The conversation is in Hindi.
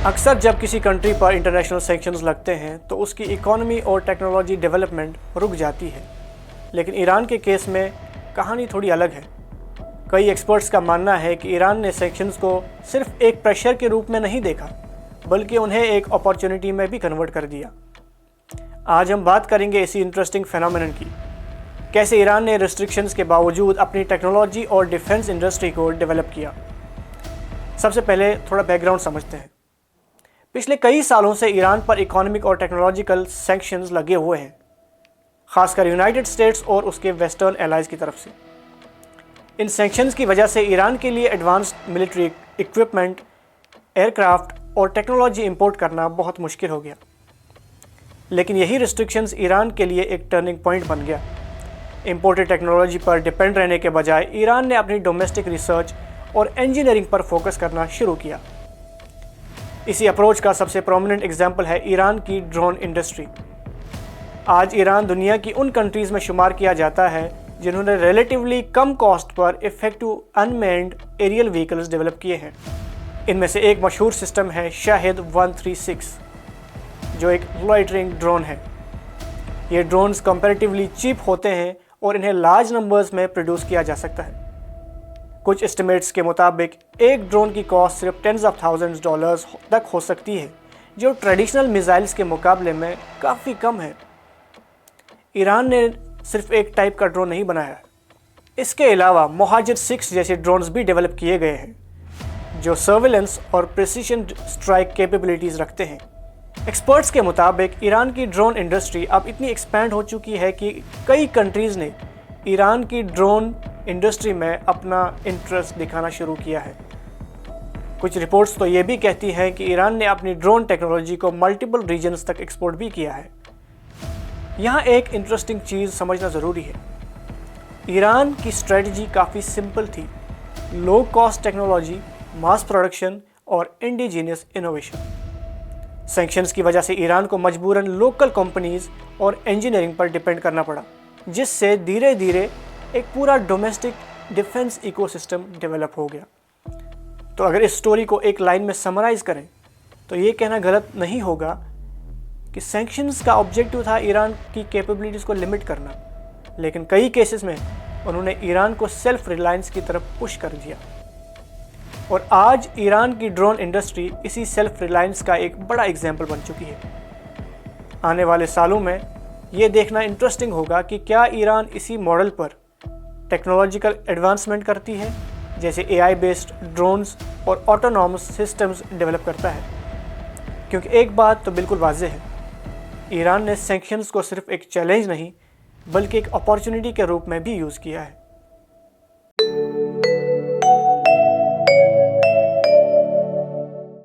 अक्सर जब किसी कंट्री पर इंटरनेशनल सैंक्शंस लगते हैं तो उसकी इकोनॉमी और टेक्नोलॉजी डेवलपमेंट रुक जाती है। लेकिन ईरान के केस में कहानी थोड़ी अलग है। कई एक्सपर्ट्स का मानना है कि ईरान ने सैंक्शंस को सिर्फ एक प्रेशर के रूप में नहीं देखा, बल्कि उन्हें एक अपॉर्चुनिटी में भी कन्वर्ट कर दिया। आज हम बात करेंगे इसी इंटरेस्टिंग फेनोमेनन की, कैसे ईरान ने रिस्ट्रिक्शंस के बावजूद अपनी टेक्नोलॉजी और डिफेंस इंडस्ट्री को डेवलप किया। सबसे पहले थोड़ा बैकग्राउंड समझते हैं। पिछले कई सालों से ईरान पर इकोनॉमिक और टेक्नोलॉजिकल सैंक्शंस लगे हुए हैं, खासकर यूनाइटेड स्टेट्स और उसके वेस्टर्न एलाइज की तरफ से। इन सैंक्शंस की वजह से ईरान के लिए एडवांस्ड मिलिट्री इक्विपमेंट, एयरक्राफ्ट और टेक्नोलॉजी इंपोर्ट करना बहुत मुश्किल हो गया। लेकिन यही रिस्ट्रिक्शंस ईरान के लिए एक टर्निंग पॉइंट बन गया। इंपोर्टेड टेक्नोलॉजी पर डिपेंड रहने के बजाय ईरान ने अपनी डोमेस्टिक रिसर्च और इंजीनियरिंग पर फोकस करना शुरू किया। इसी अप्रोच का सबसे प्रोमिनेंट एग्जाम्पल है ईरान की ड्रोन इंडस्ट्री। आज ईरान दुनिया की उन कंट्रीज़ में शुमार किया जाता है जिन्होंने रिलेटिवली कम कॉस्ट पर effective unmanned aerial vehicles develop किए हैं। इनमें से एक मशहूर सिस्टम है शाहिद 136, जो एक लॉइटरिंग ड्रोन है। ये ड्रोन्स कंपैरेटिवली चीप होते हैं और इन्हें लार्ज नंबर्स में प्रोड्यूस किया जा सकता है। कुछ एस्टिमेट्स के मुताबिक एक ड्रोन की कॉस्ट सिर्फ टेंस ऑफ थाउजेंड्स डॉलर्स तक हो सकती है, जो ट्रेडिशनल मिसाइल्स के मुकाबले में काफ़ी कम है। ईरान ने सिर्फ एक टाइप का ड्रोन नहीं बनाया है, इसके अलावा मोहाजिर 6 जैसे ड्रोन्स भी डेवलप किए गए हैं, जो सर्विलेंस और प्रिसीशन स्ट्राइक कैपेबिलिटीज़ रखते हैं। एक्सपर्ट्स के मुताबिक ईरान की ड्रोन इंडस्ट्री अब इतनी एक्सपैंड हो चुकी है कि कई कंट्रीज़ ने ईरान की ड्रोन इंडस्ट्री में अपना इंटरेस्ट दिखाना शुरू किया है। कुछ रिपोर्ट्स तो ये भी कहती हैं कि ईरान ने अपनी ड्रोन टेक्नोलॉजी को मल्टीपल रीजन्स तक एक्सपोर्ट भी किया है। यहाँ एक इंटरेस्टिंग चीज़ समझना ज़रूरी है। ईरान की स्ट्रेटजी काफ़ी सिंपल थी: low cost technology, mass production और इंडिजीनियस इनोवेशन। सैंक्शंस की वजह से ईरान को मजबूरन लोकल कंपनीज और इंजीनियरिंग पर डिपेंड करना पड़ा, जिससे धीरे धीरे एक पूरा डोमेस्टिक डिफेंस इकोसिस्टम डेवलप हो गया। तो अगर इस स्टोरी को एक लाइन में समराइज़ करें तो ये कहना गलत नहीं होगा कि सैंक्शंस का ऑब्जेक्टिव था ईरान की कैपेबिलिटीज़ को लिमिट करना, लेकिन कई केसेस में उन्होंने ईरान को सेल्फ रिलायंस की तरफ पुश कर दिया। और आज ईरान की ड्रोन इंडस्ट्री इसी सेल्फ रिलायंस का एक बड़ा एग्जाम्पल बन चुकी है। आने वाले सालों में ये देखना इंटरेस्टिंग होगा कि क्या ईरान इसी मॉडल पर टेक्नोलॉजिकल एडवांसमेंट करती है, जैसे AI बेस्ड ड्रोन्स और ऑटोनॉमस सिस्टम्स डेवलप करता है। क्योंकि एक बात तो बिल्कुल वाज़ेह है, ईरान ने सैंक्शंस को सिर्फ एक चैलेंज नहीं बल्कि एक अपॉर्चुनिटी के रूप में भी यूज़ किया है।